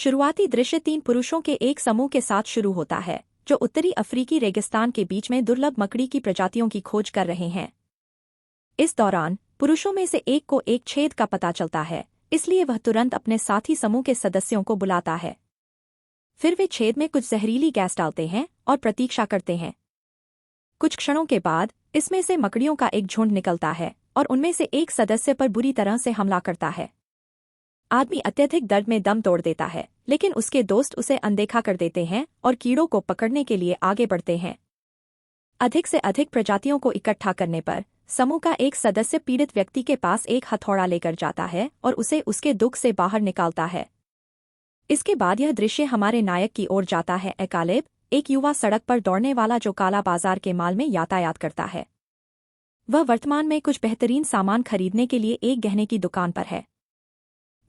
शुरुआती दृश्य 3 पुरुषों के एक समूह के साथ शुरू होता है जो उत्तरी अफ्रीकी रेगिस्तान के बीच में दुर्लभ मकड़ी की प्रजातियों की खोज कर रहे हैं। इस दौरान पुरुषों में से एक को एक छेद का पता चलता है, इसलिए वह तुरंत अपने साथी समूह के सदस्यों को बुलाता है। फिर वे छेद में कुछ जहरीली गैस डालते हैं और प्रतीक्षा करते हैं। कुछ क्षणों के बाद इसमें से मकड़ियों का एक झुंड निकलता है और उनमें से एक सदस्य पर बुरी तरह से हमला करता है। आदमी अत्यधिक दर्द में दम तोड़ देता है, लेकिन उसके दोस्त उसे अनदेखा कर देते हैं और कीड़ों को पकड़ने के लिए आगे बढ़ते हैं। अधिक से अधिक प्रजातियों को इकट्ठा करने पर समूह का एक सदस्य पीड़ित व्यक्ति के पास एक हथौड़ा लेकर जाता है और उसे उसके दुख से बाहर निकालता है। इसके बाद यह दृश्य हमारे नायक की ओर जाता है। कालेब, एक युवा सड़क पर दौड़ने वाला जो काला बाजार के माल में यातायात करता है। वह वर्तमान में कुछ बेहतरीन सामान खरीदने के लिए एक गहने की दुकान पर है।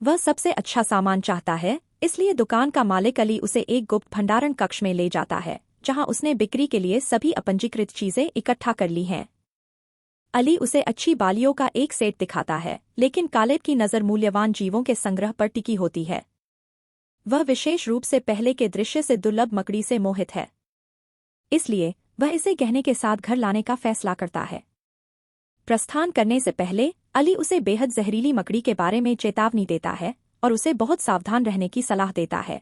वह सबसे अच्छा सामान चाहता है, इसलिए दुकान का मालिक अली उसे एक गुप्त भंडारण कक्ष में ले जाता है जहां उसने बिक्री के लिए सभी अपंजीकृत चीजें इकट्ठा कर ली हैं। अली उसे अच्छी बालियों का एक सेट दिखाता है, लेकिन कालेब की नज़र मूल्यवान जीवों के संग्रह पर टिकी होती है। वह विशेष रूप से पहले के दृश्य से दुर्लभ मकड़ी से मोहित है, इसलिए वह इसे गहने के साथ घर लाने का फैसला करता है। प्रस्थान करने से पहले अली उसे बेहद जहरीली मकड़ी के बारे में चेतावनी देता है और उसे बहुत सावधान रहने की सलाह देता है।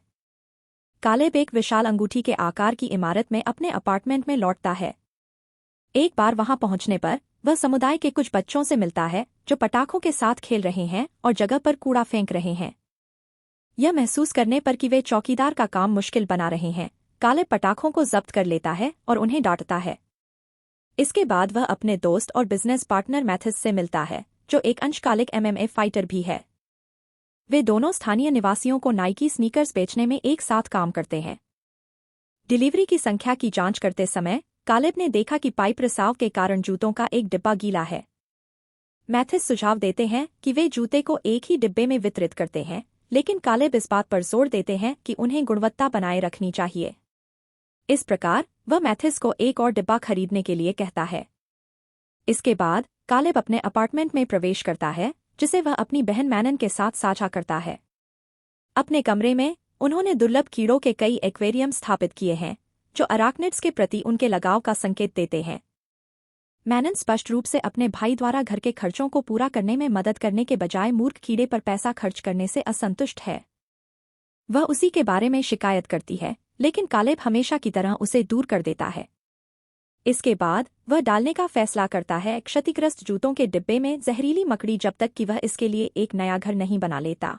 कालेब एक विशाल अंगूठी के आकार की इमारत में अपने अपार्टमेंट में लौटता है। एक बार वहां पहुंचने पर वह समुदाय के कुछ बच्चों से मिलता है जो पटाखों के साथ खेल रहे हैं और जगह पर कूड़ा फेंक रहे हैं। यह महसूस करने पर कि वे चौकीदार का काम मुश्किल बना रहे हैं, कालेब पटाखों को जब्त कर लेता है और उन्हें डांटता है। इसके बाद वह अपने दोस्त और बिजनेस पार्टनर मैथिस से मिलता है, जो एक अंशकालिक MMA फाइटर भी है। वे दोनों स्थानीय निवासियों को नाइकी स्नीकर्स बेचने में एक साथ काम करते हैं। डिलीवरी की संख्या की जांच करते समय कालेब ने देखा कि पाइप रिसाव के कारण जूतों का एक डिब्बा गीला है। मैथिस सुझाव देते हैं कि वे जूते को एक ही डिब्बे में वितरित करते हैं, लेकिन कालेब इस बात पर जोर देते हैं कि उन्हें गुणवत्ता बनाए रखनी चाहिए। इस प्रकार वह मैथिस को एक और डिब्बा खरीदने के लिए कहता है। इसके बाद कालेब अपने अपार्टमेंट में प्रवेश करता है, जिसे वह अपनी बहन मैनन के साथ साझा करता है। अपने कमरे में उन्होंने दुर्लभ कीड़ों के कई एक्वेरियम स्थापित किए हैं जो अराक्निड्स के प्रति उनके लगाव का संकेत देते हैं। मैनन स्पष्ट रूप से अपने भाई द्वारा घर के खर्चों को पूरा करने में मदद करने के बजाय मूर्ख कीड़े पर पैसा खर्च करने से असंतुष्ट है। वह उसी के बारे में शिकायत करती है, लेकिन कालेब हमेशा की तरह उसे दूर कर देता है। इसके बाद वह डालने का फैसला करता है क्षतिग्रस्त जूतों के डिब्बे में जहरीली मकड़ी जब तक कि वह इसके लिए एक नया घर नहीं बना लेता।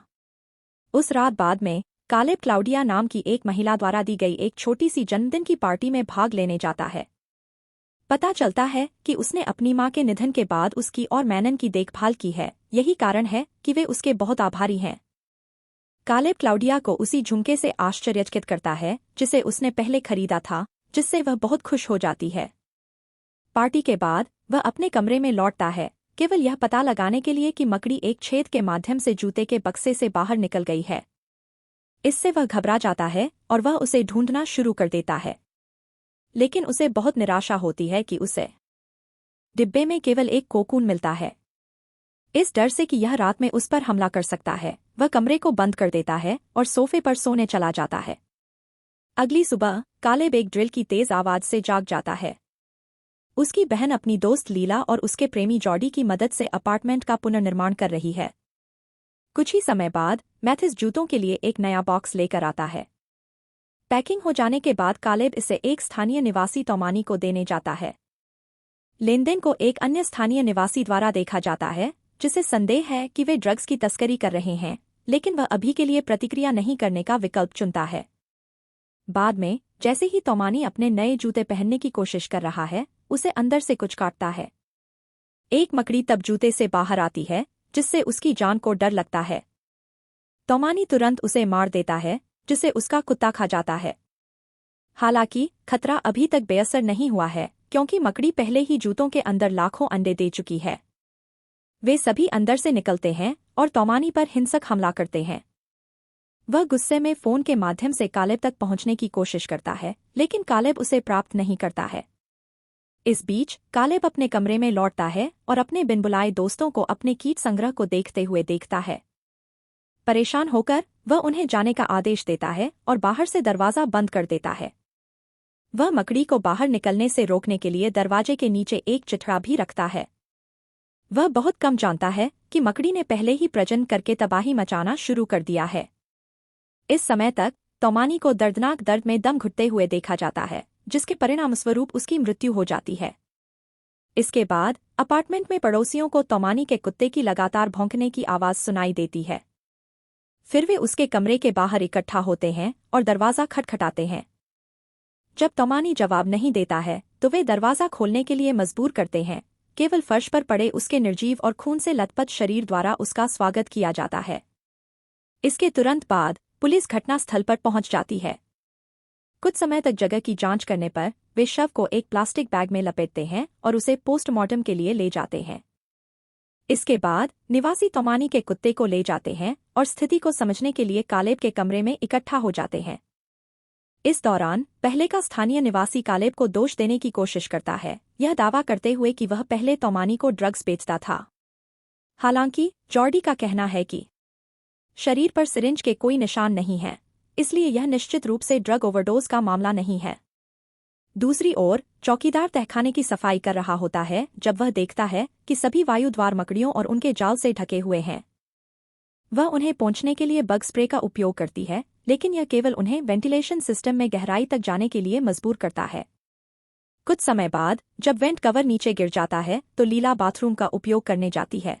उस रात बाद में कालेब क्लाउडिया नाम की एक महिला द्वारा दी गई एक छोटी सी जन्मदिन की पार्टी में भाग लेने जाता है। पता चलता है कि उसने अपनी मां के निधन के बाद उसकी और मैनन की देखभाल की है, यही कारण है कि वे उसके बहुत आभारी हैं। कालेब क्लाउडिया को उसी झुमके से आश्चर्यचकित करता है जिसे उसने पहले खरीदा था, जिससे वह बहुत खुश हो जाती है। पार्टी के बाद वह अपने कमरे में लौटता है, केवल यह पता लगाने के लिए कि मकड़ी एक छेद के माध्यम से जूते के बक्से से बाहर निकल गई है। इससे वह घबरा जाता है और वह उसे ढूंढना शुरू कर देता है, लेकिन उसे बहुत निराशा होती है कि उसे डिब्बे में केवल एक कोकून मिलता है। इस डर से कि यह रात में उस पर हमला कर सकता है, वह कमरे को बंद कर देता है और सोफे पर सोने चला जाता है। अगली सुबह कालेब एक ड्रिल की तेज आवाज से जाग जाता है। उसकी बहन अपनी दोस्त लीला और उसके प्रेमी जॉडी की मदद से अपार्टमेंट का पुनर्निर्माण कर रही है। कुछ ही समय बाद मैथिस जूतों के लिए एक नया बॉक्स लेकर आता है। पैकिंग हो जाने के बाद कालेब इसे एक स्थानीय निवासी तोमानी को देने जाता है। लेनदेन को एक अन्य स्थानीय निवासी द्वारा देखा जाता है, जिसे संदेह है कि वे ड्रग्स की तस्करी कर रहे हैं, लेकिन वह अभी के लिए प्रतिक्रिया नहीं करने का विकल्प चुनता है। बाद में जैसे ही तोमानी अपने नए जूते पहनने की कोशिश कर रहा है, उसे अंदर से कुछ काटता है। एक मकड़ी तब जूते से बाहर आती है, जिससे उसकी जान को डर लगता है। तोमानी तुरंत उसे मार देता है, जिसे उसका कुत्ता खा जाता है। हालांकि खतरा अभी तक बेअसर नहीं हुआ है, क्योंकि मकड़ी पहले ही जूतों के अंदर लाखों अंडे दे चुकी है। वे सभी अंदर से निकलते हैं और तोमानी पर हिंसक हमला करते हैं। वह गुस्से में फोन के माध्यम से कालेब तक पहुंचने की कोशिश करता है, लेकिन कालेब उसे प्राप्त नहीं करता है। इस बीच कालेब अपने कमरे में लौटता है और अपने बिन बुलाए दोस्तों को अपने कीट संग्रह को देखते हुए देखता है। परेशान होकर वह उन्हें जाने का आदेश देता है और बाहर से दरवाजा बंद कर देता है। वह मकड़ी को बाहर निकलने से रोकने के लिए दरवाजे के नीचे एक चिथड़ा भी रखता है। वह बहुत कम जानता है कि मकड़ी ने पहले ही प्रजनन करके तबाही मचाना शुरू कर दिया है। इस समय तक तोमानी को दर्दनाक दर्द में दम घुटते हुए देखा जाता है, जिसके परिणामस्वरूप उसकी मृत्यु हो जाती है। इसके बाद अपार्टमेंट में पड़ोसियों को तोमानी के कुत्ते की लगातार भौंकने की आवाज सुनाई देती है। फिर वे उसके कमरे के बाहर इकट्ठा होते हैं और दरवाजा खटखटाते हैं। जब तोमानी जवाब नहीं देता है तो वे दरवाजा खोलने के लिए मजबूर करते हैं। केवल फर्श पर पड़े उसके निर्जीव और खून से लथपथ शरीर द्वारा उसका स्वागत किया जाता है। इसके तुरंत बाद पुलिस घटनास्थल पर पहुंच जाती है। कुछ समय तक जगह की जांच करने पर वे शव को एक प्लास्टिक बैग में लपेटते हैं और उसे पोस्टमार्टम के लिए ले जाते हैं। इसके बाद निवासी तोमानी के कुत्ते को ले जाते हैं और स्थिति को समझने के लिए कालेब के कमरे में इकट्ठा हो जाते हैं। इस दौरान पहले का स्थानीय निवासी कालेब को दोष देने की कोशिश करता है, यह दावा करते हुए कि वह पहले तोमानी को ड्रग्स बेचता था। हालांकि जॉर्डी का कहना है कि शरीर पर सिरिंज के कोई निशान नहीं है, इसलिए यह निश्चित रूप से ड्रग ओवरडोज का मामला नहीं है। दूसरी ओर चौकीदार तहखाने की सफाई कर रहा होता है जब वह देखता है कि सभी वायु द्वार मकड़ियों और उनके जाल से ढके हुए हैं। वह उन्हें पोंछने के लिए बग स्प्रे का उपयोग करती है, लेकिन यह केवल उन्हें वेंटिलेशन सिस्टम में गहराई तक जाने के लिए मजबूर करता है। कुछ समय बाद जब वेंट कवर नीचे गिर जाता है तो लीला बाथरूम का उपयोग करने जाती है।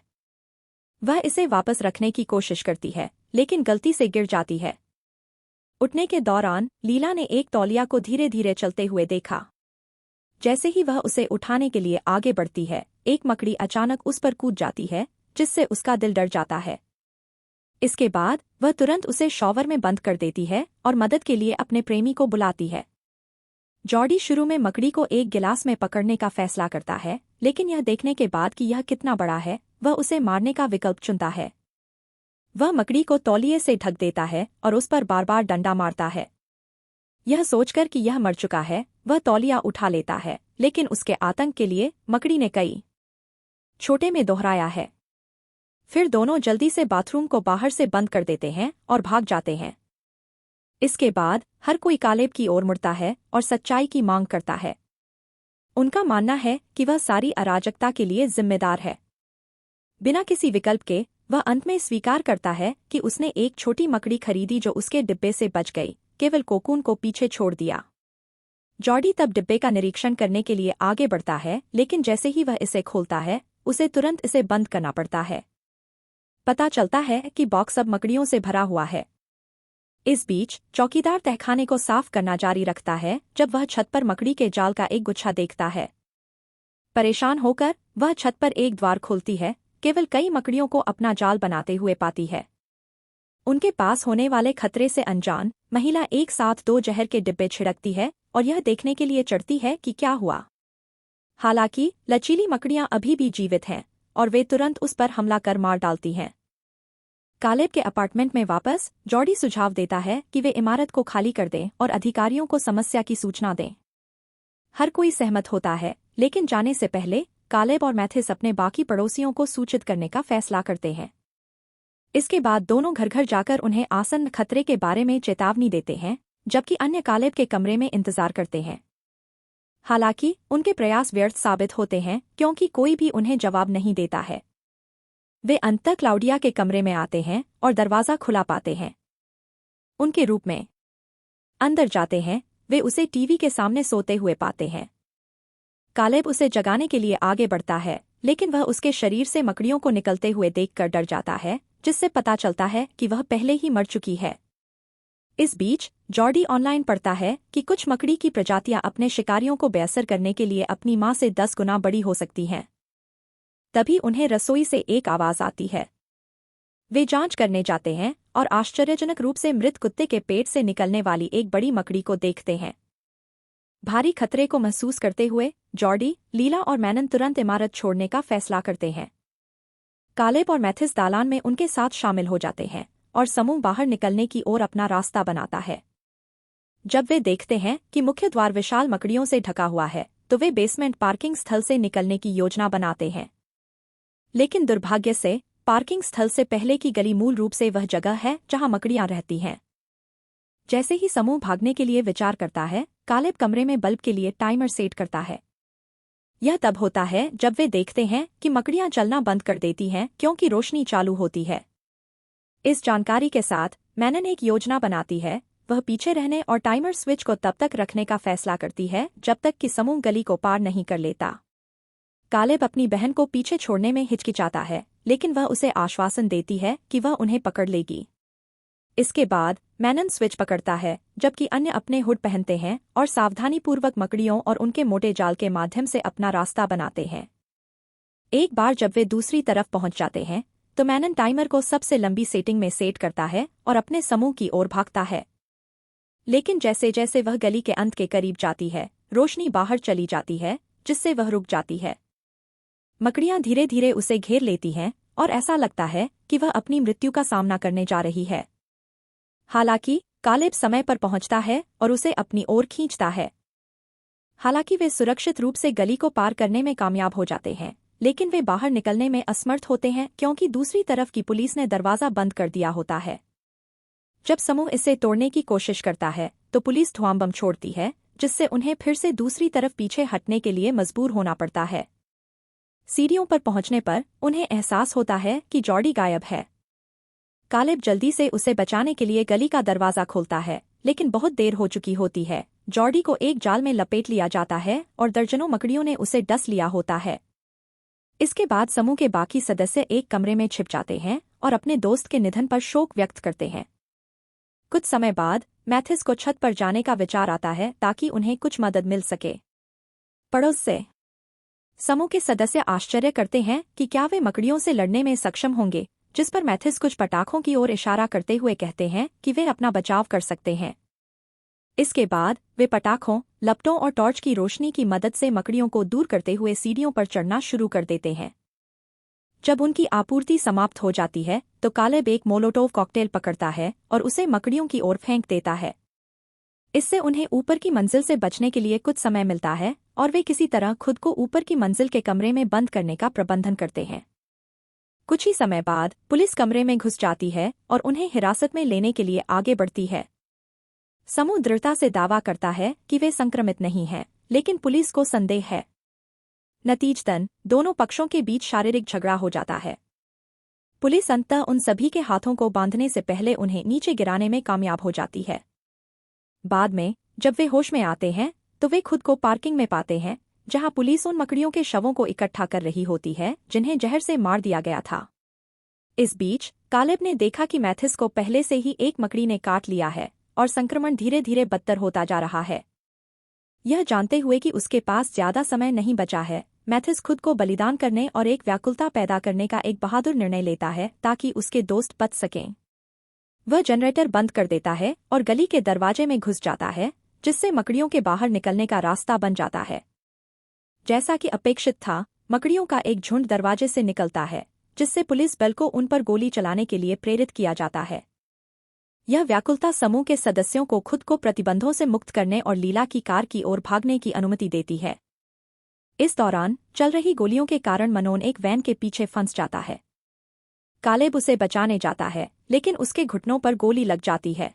वह इसे वापस रखने की कोशिश करती है, लेकिन गलती से गिर जाती है। उठने के दौरान लीला ने एक तौलिया को धीरे धीरे चलते हुए देखा। जैसे ही वह उसे उठाने के लिए आगे बढ़ती है, एक मकड़ी अचानक उस पर कूद जाती है, जिससे उसका दिल डर जाता है। इसके बाद वह तुरंत उसे शॉवर में बंद कर देती है और मदद के लिए अपने प्रेमी को बुलाती है। जॉर्डी शुरू में मकड़ी को एक गिलास में पकड़ने का फैसला करता है, लेकिन यह देखने के बाद कि यह कितना बड़ा है, वह उसे मारने का विकल्प चुनता है। वह मकड़ी को तौलिए से ढक देता है और उस पर बार बार डंडा मारता है। यह सोचकर कि यह मर चुका है, वह तौलिया उठा लेता है, लेकिन उसके आतंक के लिए मकड़ी ने कई छोटे में दोहराया है। फिर दोनों जल्दी से बाथरूम को बाहर से बंद कर देते हैं और भाग जाते हैं। इसके बाद हर कोई कालेब की ओर मुड़ता है और सच्चाई की मांग करता है। उनका मानना है कि वह सारी अराजकता के लिए जिम्मेदार है। बिना किसी विकल्प के वह अंत में स्वीकार करता है कि उसने एक छोटी मकड़ी खरीदी जो उसके डिब्बे से बच गई, केवल कोकून को पीछे छोड़ दिया। जॉर्डी तब डिब्बे का निरीक्षण करने के लिए आगे बढ़ता है, लेकिन जैसे ही वह इसे खोलता है, उसे तुरंत इसे बंद करना पड़ता है। पता चलता है कि बॉक्स अब मकड़ियों से भरा हुआ है। इस बीच चौकीदार तहखाने को साफ करना जारी रखता है जब वह छत पर मकड़ी के जाल का एक गुच्छा देखता है। परेशान होकर वह छत पर एक द्वार खोलती है, केवल कई मकड़ियों को अपना जाल बनाते हुए पाती है। उनके पास होने वाले खतरे से अनजान महिला एक साथ 2 जहर के डिब्बे छिड़कती है और यह देखने के लिए चढ़ती है कि क्या हुआ। हालांकि लचीली मकड़ियां अभी भी जीवित हैं और वे तुरंत उस पर हमला कर मार डालती हैं। कालेब के अपार्टमेंट में वापस जॉर्डी सुझाव देता है कि वे इमारत को खाली कर दें और अधिकारियों को समस्या की सूचना दें। हर कोई सहमत होता है, लेकिन जाने से पहले कालेब और मैथिस अपने बाकी पड़ोसियों को सूचित करने का फैसला करते हैं। इसके बाद दोनों घर घर जाकर उन्हें आसन्न खतरे के बारे में चेतावनी देते हैं, जबकि अन्य कालेब के कमरे में इंतजार करते हैं। हालांकि उनके प्रयास व्यर्थ साबित होते हैं क्योंकि कोई भी उन्हें जवाब नहीं देता है। वे अंततः क्लाउडिया के कमरे में आते हैं और दरवाजा खुला पाते हैं। उनके रूप में अंदर जाते हैं, वे उसे टीवी के सामने सोते हुए पाते हैं। कालेब उसे जगाने के लिए आगे बढ़ता है, लेकिन वह उसके शरीर से मकड़ियों को निकलते हुए देखकर डर जाता है, जिससे पता चलता है कि वह पहले ही मर चुकी है। इस बीच जॉर्डी ऑनलाइन पढ़ता है कि कुछ मकड़ी की प्रजातियां अपने शिकारियों को बेअसर करने के लिए अपनी मां से 10 गुना बड़ी हो सकती हैं। तभी उन्हें रसोई से एक आवाज आती है। वे जांच करने जाते हैं और आश्चर्यजनक रूप से मृत कुत्ते के पेट से निकलने वाली एक बड़ी मकड़ी को देखते हैं। भारी खतरे को महसूस करते हुए जॉर्डी, लीला और मैनन तुरंत इमारत छोड़ने का फैसला करते हैं। कालेब और मैथिस दालान में उनके साथ शामिल हो जाते हैं और समूह बाहर निकलने की ओर अपना रास्ता बनाता है। जब वे देखते हैं कि मुख्य द्वार विशाल मकड़ियों से ढका हुआ है, तो वे बेसमेंट पार्किंग स्थल से निकलने की योजना बनाते हैं। लेकिन दुर्भाग्य से पार्किंग स्थल से पहले की गली मूल रूप से वह जगह है जहां मकड़ियां रहती हैं। जैसे ही समूह भागने के लिए विचार करता है, कालेब कमरे में बल्ब के लिए टाइमर सेट करता है। यह तब होता है जब वे देखते हैं कि मकड़ियां चलना बंद कर देती हैं क्योंकि रोशनी चालू होती है। इस जानकारी के साथ मैनन एक योजना बनाती है। वह पीछे रहने और टाइमर स्विच को तब तक रखने का फैसला करती है जब तक कि समूह गली को पार नहीं कर लेता। कालेब अपनी बहन को पीछे छोड़ने में हिचकिचाता है, लेकिन वह उसे आश्वासन देती है कि वह उन्हें पकड़ लेगी। इसके बाद मैनन स्विच पकड़ता है, जबकि अन्य अपने हुड पहनते हैं और सावधानीपूर्वक मकड़ियों और उनके मोटे जाल के माध्यम से अपना रास्ता बनाते हैं। एक बार जब वे दूसरी तरफ पहुंच जाते हैं, तो मैनन टाइमर को सबसे लंबी सेटिंग में सेट करता है और अपने समूह की ओर भागता है। लेकिन जैसे जैसे वह गली के अंत के करीब जाती है, रोशनी बाहर चली जाती है, जिससे वह रुक जाती है। मकड़ियां धीरे धीरे उसे घेर लेती हैं और ऐसा लगता है कि वह अपनी मृत्यु का सामना करने जा रही है। हालांकि कालेब समय पर पहुंचता है और उसे अपनी ओर खींचता है। हालांकि वे सुरक्षित रूप से गली को पार करने में कामयाब हो जाते हैं, लेकिन वे बाहर निकलने में असमर्थ होते हैं क्योंकि दूसरी तरफ की पुलिस ने दरवाजा बंद कर दिया होता है। जब समूह इसे तोड़ने की कोशिश करता है, तो पुलिस धुआं बम छोड़ती है, जिससे उन्हें फिर से दूसरी तरफ पीछे हटने के लिए मजबूर होना पड़ता है। सीढ़ियों पर पहुंचने पर उन्हें एहसास होता है कि जॉर्डी गायब है। कालेब जल्दी से उसे बचाने के लिए गली का दरवाजा खोलता है, लेकिन बहुत देर हो चुकी होती है। जॉर्डी को एक जाल में लपेट लिया जाता है और दर्जनों मकड़ियों ने उसे डस लिया होता है। इसके बाद समूह के बाकी सदस्य एक कमरे में छिप जाते हैं और अपने दोस्त के निधन पर शोक व्यक्त करते हैं। कुछ समय बाद मैथिस को छत पर जाने का विचार आता है ताकि उन्हें कुछ मदद मिल सके। पड़ोस से समूह के सदस्य आश्चर्य करते हैं कि क्या वे मकड़ियों से लड़ने में सक्षम होंगे, जिस पर मैथिस कुछ पटाखों की ओर इशारा करते हुए कहते हैं कि वे अपना बचाव कर सकते हैं। इसके बाद वे पटाखों, लपटों और टॉर्च की रोशनी की मदद से मकड़ियों को दूर करते हुए सीढ़ियों पर चढ़ना शुरू कर देते हैं। जब उनकी आपूर्ति समाप्त हो जाती है, तो कालेब एक मोलोटोव कॉकटेल पकड़ता है और उसे मकड़ियों की ओर फेंक देता है। इससे उन्हें ऊपर की मंजिल से बचने के लिए कुछ समय मिलता है और वे किसी तरह खुद को ऊपर की मंजिल के कमरे में बंद करने का प्रबंधन करते हैं। कुछ ही समय बाद पुलिस कमरे में घुस जाती है और उन्हें हिरासत में लेने के लिए आगे बढ़ती है। समूह दृढ़ता से दावा करता है कि वे संक्रमित नहीं हैं, लेकिन पुलिस को संदेह है। नतीजतन दोनों पक्षों के बीच शारीरिक झगड़ा हो जाता है। पुलिस अंततः उन सभी के हाथों को बांधने से पहले उन्हें नीचे गिराने में कामयाब हो जाती है। बाद में जब वे होश में आते हैं, तो वे खुद को पार्किंग में पाते हैं, जहां पुलिस उन मकड़ियों के शवों को इकट्ठा कर रही होती है जिन्हें जहर से मार दिया गया था। इस बीच कालेब ने देखा कि मैथिस को पहले से ही एक मकड़ी ने काट लिया है और संक्रमण धीरे धीरे बदतर होता जा रहा है। यह जानते हुए कि उसके पास ज्यादा समय नहीं बचा है, मैथिस खुद को बलिदान करने और एक व्याकुलता पैदा करने का एक बहादुर निर्णय लेता है ताकि उसके दोस्त बच सकें। वह जनरेटर बंद कर देता है और गली के दरवाजे में घुस जाता है, जिससे मकड़ियों के बाहर निकलने का रास्ता बन जाता है। जैसा कि अपेक्षित था, मकड़ियों का एक झुंड दरवाजे से निकलता है, जिससे पुलिस बल को उन पर गोली चलाने के लिए प्रेरित किया जाता है। यह व्याकुलता समूह के सदस्यों को खुद को प्रतिबंधों से मुक्त करने और लीला की कार की ओर भागने की अनुमति देती है। इस दौरान चल रही गोलियों के कारण मनोन एक वैन के पीछे फंस जाता है। कालेब उसे बचाने जाता है, लेकिन उसके घुटनों पर गोली लग जाती है।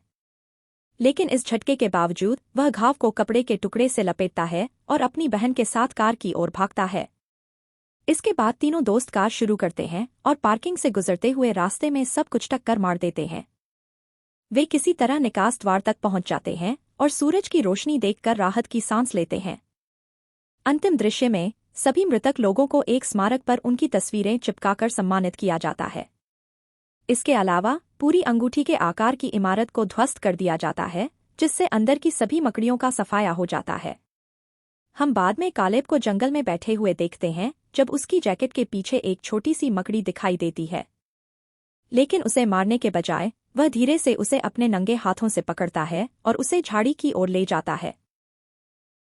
लेकिन इस झटके के बावजूद वह घाव को कपड़े के टुकड़े से लपेटता है और अपनी बहन के साथ कार की ओर भागता है। इसके बाद तीनों दोस्त कार शुरू करते हैं और पार्किंग से गुजरते हुए रास्ते में सब कुछ टक्कर मार देते हैं। वे किसी तरह निकास द्वार तक पहुंच जाते हैं और सूरज की रोशनी देखकर राहत की सांस लेते हैं। अंतिम दृश्य में सभी मृतक लोगों को एक स्मारक पर उनकी तस्वीरें चिपकाकर सम्मानित किया जाता है। इसके अलावा पूरी अंगूठी के आकार की इमारत को ध्वस्त कर दिया जाता है, जिससे अंदर की सभी मकड़ियों का सफाया हो जाता है। हम बाद में कालेब को जंगल में बैठे हुए देखते हैं, जब उसकी जैकेट के पीछे एक छोटी सी मकड़ी दिखाई देती है। लेकिन उसे मारने के बजाय वह धीरे से उसे अपने नंगे हाथों से पकड़ता है और उसे झाड़ी की ओर ले जाता है।